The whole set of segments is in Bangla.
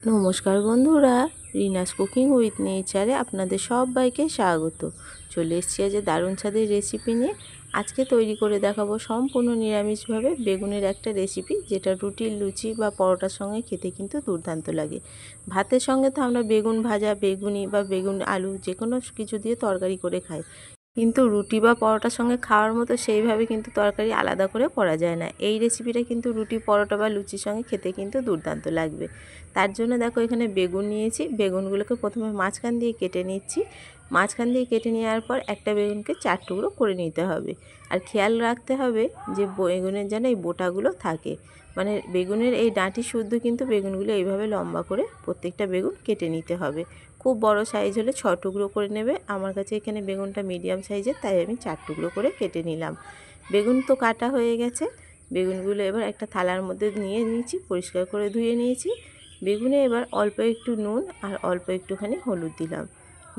নমস্কার বন্ধুরা, রিনাস কুকিং উইথ নেচারে আপনাদের সবাইকে স্বাগত। চলে এসেছি আজ দারুণ স্বাদের রেসিপি নিয়ে। আজকে তৈরি করে দেখাবো সম্পূর্ণ নিরামিষভাবে বেগুনের একটা রেসিপি, যেটা রুটি, লুচি বা পরোটার সঙ্গে খেতে কিন্তু দুর্দান্ত লাগে। ভাতের সঙ্গে তো আমরা বেগুন ভাজা, বেগুনি বা বেগুন আলু যে কোনো কিছু দিয়ে তরকারি করে খাই, কিন্তু রুটি বা পরোটার সঙ্গে খাওয়ার মতো সেইভাবে কিন্তু তরকারি আলাদা করে করা যায় না। এই রেসিপিটা কিন্তু রুটি, পরোটা বা লুচির সঙ্গে খেতে কিন্তু দুর্দান্ত লাগবে। তার জন্য দেখো এখানে বেগুন নিয়েছি। বেগুনগুলোকে প্রথমে মাঝখান দিয়ে কেটে নিচ্ছি। মাঝখান দিয়ে কেটে নেওয়ার পর একটা বেগুনকে 4 টুকরো করে নিতে হবে। আর খেয়াল রাখতে হবে যে বেগুনের যেন এই বোটাগুলো থাকে, মানে বেগুনের এই ডাঁটি শুদ্ধ কিন্তু বেগুনগুলো এইভাবে লম্বা করে প্রত্যেকটা বেগুন কেটে নিতে হবে। খুব বড় সাইজ হলে 6 টুকরো করে নেবে। আমার কাছে এখানে বেগুনটা মিডিয়াম সাইজের, তাই আমি 4 টুকরো করে কেটে নিলাম। বেগুন তো কাটা হয়ে গেছে। বেগুনগুলো এবার একটা থালার মধ্যে নিয়ে নিয়েছি, পরিষ্কার করে ধুয়ে নিয়েছি। বেগুনে এবার অল্প একটু নুন আর অল্প একটুখানি হলুদ দিলাম।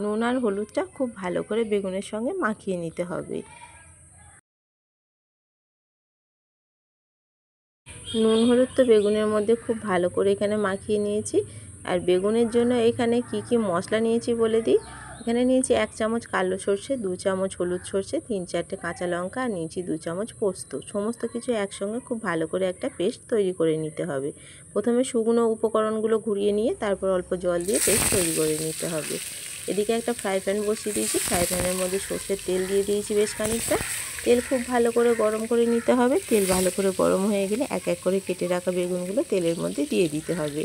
নুন আর হলুদটা খুব ভালো করে বেগুনের সঙ্গে মাখিয়ে নিতে হবে। নুন হলুদ তো বেগুনের মধ্যে খুব ভালো করে এখানে মাখিয়ে নিয়েছি। আর বেগুনের জন্য এখানে কি কি মশলা নিয়েছি বলে দিই। এখানে নিয়েছি 1 চামচ কালো সর্ষে, 2 চামচ হলুদ সর্ষে, 3-4টে কাঁচা লঙ্কা, আর নিয়েছি 2 চামচ পোস্ত। সমস্ত কিছু একসঙ্গে খুব ভালো করে একটা পেস্ট তৈরি করে নিতে হবে। প্রথমে শুকনো উপকরণগুলো ঘুরিয়ে নিয়ে তারপর অল্প জল দিয়ে পেস্ট তৈরি করে নিতে হবে। এদিকে একটা ফ্রাই প্যান বসিয়ে দিয়েছি। ফ্রাই প্যানের মধ্যে সর্ষের তেল দিয়ে দিয়েছি বেশ খানিকটা। তেল খুব ভালো করে গরম করে নিতে হবে। তেল ভালো করে গরম হয়ে গেলে এক এক করে কেটে রাখা বেগুনগুলো তেলের মধ্যে দিয়ে দিতে হবে।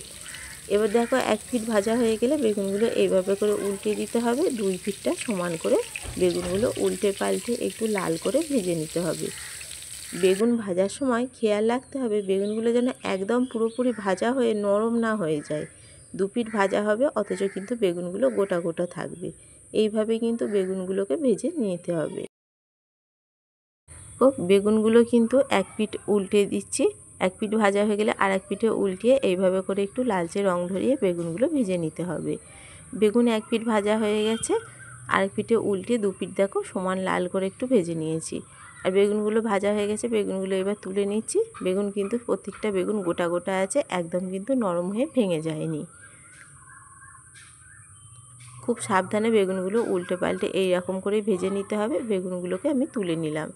এবার দেখো 1 পিঠ ভাজা হয়ে গেলে বেগুনগুলো এইভাবে করে উল্টে দিতে হবে। 2 পিঠটা সমান করে বেগুনগুলো উল্টে পাল্টে একটু লাল করে ভেজে নিতে হবে। বেগুন ভাজার সময় খেয়াল রাখতে হবে বেগুনগুলো যেন একদম পুরোপুরি ভাজা হয়ে নরম না হয়ে যায়। 2 পিঠ ভাজা হবে অথচ কিন্তু বেগুনগুলো গোটা গোটা থাকবে। এইভাবে কিন্তু বেগুনগুলোকে ভেজে নিতে হবে। বেগুনগুলো কিন্তু 1 পিঠ উল্টে দিচ্ছি। 1 পিঠ ভাজা হয়ে গেলে আর এক পিঠে উল্টিয়ে এইভাবে করে একটু লালচে রং ধরিয়ে বেগুনগুলো ভেজে নিতে হবে। বেগুন 1 পিঠ ভাজা হয়ে গেছে। আরেক পিঠে উল্টে 2 পিঠ দেখো সমান লাল করে একটু ভেজে নিয়েছি। আর বেগুনগুলো ভাজা হয়ে গেছে। বেগুনগুলো এবার তুলে নিচ্ছি। বেগুন কিন্তু প্রত্যেকটা বেগুন গোটা গোটা আছে, একদম কিন্তু নরম হয়ে ভেঙে যায়নি। খুব সাবধানে বেগুনগুলো উল্টে পাল্টে এইরকম করে ভেজে নিতে হবে। বেগুনগুলোকে আমি তুলে নিলাম।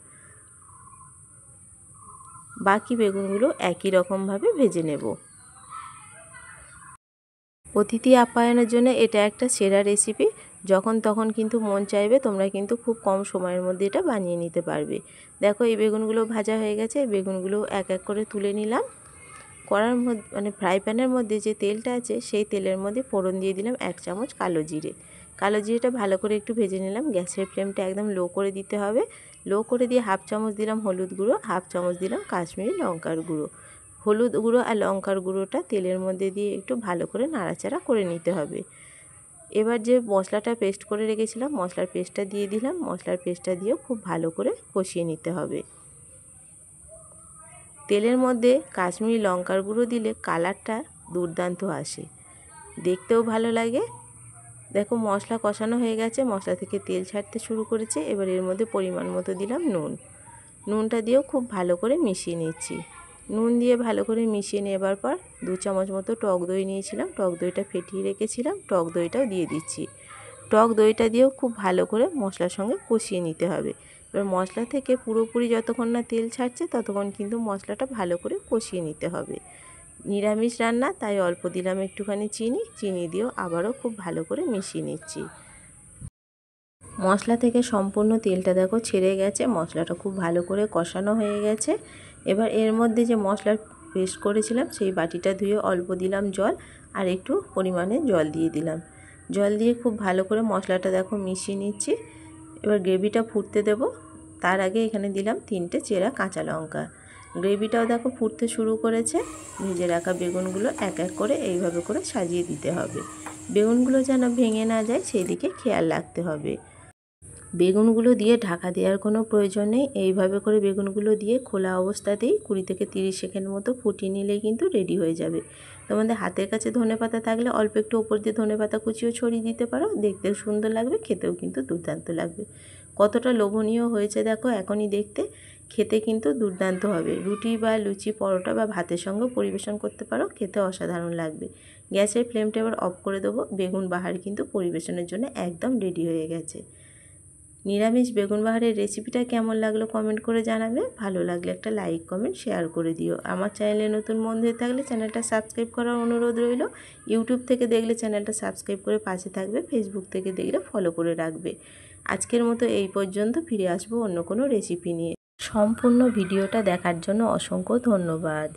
বাকি বেগুনগুলো একই রকমভাবে ভেজে নেব। অতিথি আপ্যায়নের জন্য এটা একটা সেরা রেসিপি। যখন তখন কিন্তু মন চাইবে তোমরা কিন্তু খুব কম সময়ের মধ্যে এটা বানিয়ে নিতে পারবে। দেখো এই বেগুনগুলো ভাজা হয়ে গেছে। এই বেগুনগুলো এক এক করে তুলে নিলাম। কড়ার মধ্যে মানে ফ্রাই প্যানের মধ্যে যে তেলটা আছে সেই তেলের মধ্যে ফোড়ন দিয়ে দিলাম 1 চামচ কালো জিরে। কালো জিরেটা ভালো করে একটু ভেজে নিলাম। গ্যাসের ফ্লেমটা একদম লো করে দিতে হবে। লো করে দিয়ে 1/2 চামচ দিলাম হলুদ গুঁড়ো, 1/2 চামচ দিলাম কাশ্মীরি লঙ্কার গুঁড়ো। হলুদ গুঁড়ো আর লঙ্কার গুঁড়োটা তেলের মধ্যে দিয়ে একটু ভালো করে নাড়াচাড়া করে নিতে হবে। এবার যে মশলাটা পেস্ট করে রেখেছিলাম মশলার পেস্টটা দিয়ে দিলাম। মশলার পেস্টটা দিয়েও খুব ভালো করে কষিয়ে নিতে হবে। তেলের মধ্যে কাশ্মীরি লঙ্কার গুঁড়ো দিলে কালারটা দুর্দান্ত আসে, দেখতেও ভালো লাগে। দেখো মশলা কষানো হয়ে গেছে, মশলা থেকে তেল ছাড়তে শুরু করেছে। এবার এর মধ্যে পরিমাণ মতো দিলাম নুন। নুনটা দিয়েও খুব ভালো করে মিশিয়ে নিচ্ছি। নুন দিয়ে ভালো করে মিশিয়ে নেবার পর 2 চামচ মতো টক দই নিয়েছিলাম। টক দইটা ফেটিয়ে রেখেছিলাম, টক দইটাও দিয়ে দিচ্ছি। টক দইটা দিয়েও খুব ভালো করে মশলার সঙ্গে কষিয়ে নিতে হবে। এবার মশলা থেকে পুরোপুরি যতক্ষণ না তেল ছাড়ছে ততক্ষণ কিন্তু মশলাটা ভালো করে কষিয়ে নিতে হবে। নিরামিষ রান্না তাই অল্প দিলাম একটুখানি চিনি। চিনি দিয়েও আবারও খুব ভালো করে মিশিয়ে নিচ্ছি। মশলা থেকে সম্পূর্ণ তেলটা দেখো ছেড়ে গেছে। মশলাটা খুব ভালো করে কষানো হয়ে গেছে। এবার এর মধ্যে যে মশলার পেস্ট করেছিলাম সেই বাটিটা ধুয়ে অল্প দিলাম জল, আর একটু পরিমাণে জল দিয়ে দিলাম। জল দিয়ে খুব ভালো করে মশলাটা দেখো মিশিয়ে নিচ্ছি। এবার গ্রেভিটা ফুটতে দেব। তার আগে এখানে দিলাম 3টে চেরা কাঁচা লঙ্কা। গ্রেভিটাও দেখো ফুটতে শুরু করেছে। ভেজে রাখা বেগুনগুলো এক এক করে এইভাবে করে সাজিয়ে দিতে হবে। বেগুনগুলো যেন ভেঙে না যায় সেই দিকে খেয়াল রাখতে হবে। বেগুনগুলো দিয়ে ঢাকা দেওয়ার কোনো প্রয়োজন নেই। এইভাবে করে বেগুনগুলো দিয়ে খোলা অবস্থাতেই 20 থেকে 30 সেকেন্ড মতো ফুটিয়ে নিলেই কিন্তু রেডি হয়ে যাবে। তোমাদের হাতের কাছে ধনেপাতা থাকলে অল্প একটু ওপর দিয়ে ধনেপাতা কুচিও ছড়িয়ে দিতে পারো। দেখতেও সুন্দর লাগবে, খেতেও কিন্তু দুর্দান্ত লাগবে। কতটা লোভনীয় হয়েছে দেখো এখনই দেখতে। খেতে কিন্তু দুর্দান্ত হবে। রুটি বা লুচি, পরোটা বা ভাতের সঙ্গে পরিবেশন করতে পারো, খেতে অসাধারণ লাগবে। গ্যাসের ফ্লেমটা এবার অফ করে দেবো। বেগুন বাহার কিন্তু পরিবেশনের জন্য একদম রেডি হয়ে গেছে। নিরামিষ বেগুন বাহারের রেসিপিটা কেমন লাগলো কমেন্ট করে জানাবে। ভালো লাগলে একটা লাইক, কমেন্ট, শেয়ার করে দিও। আমার চ্যানেলে নতুন বন্ধু হয়ে থাকলে চ্যানেলটা সাবস্ক্রাইব করার অনুরোধ রইল। ইউটিউব থেকে দেখলে চ্যানেলটা সাবস্ক্রাইব করে পাশে থাকবে, ফেসবুক থেকে দেখলে ফলো করে রাখবে। আজকের মতো এই পর্যন্ত, ফিরে আসবো অন্য কোনো রেসিপি নিয়ে। সম্পূর্ণ ভিডিওটা দেখার জন্য অসংখ্য ধন্যবাদ।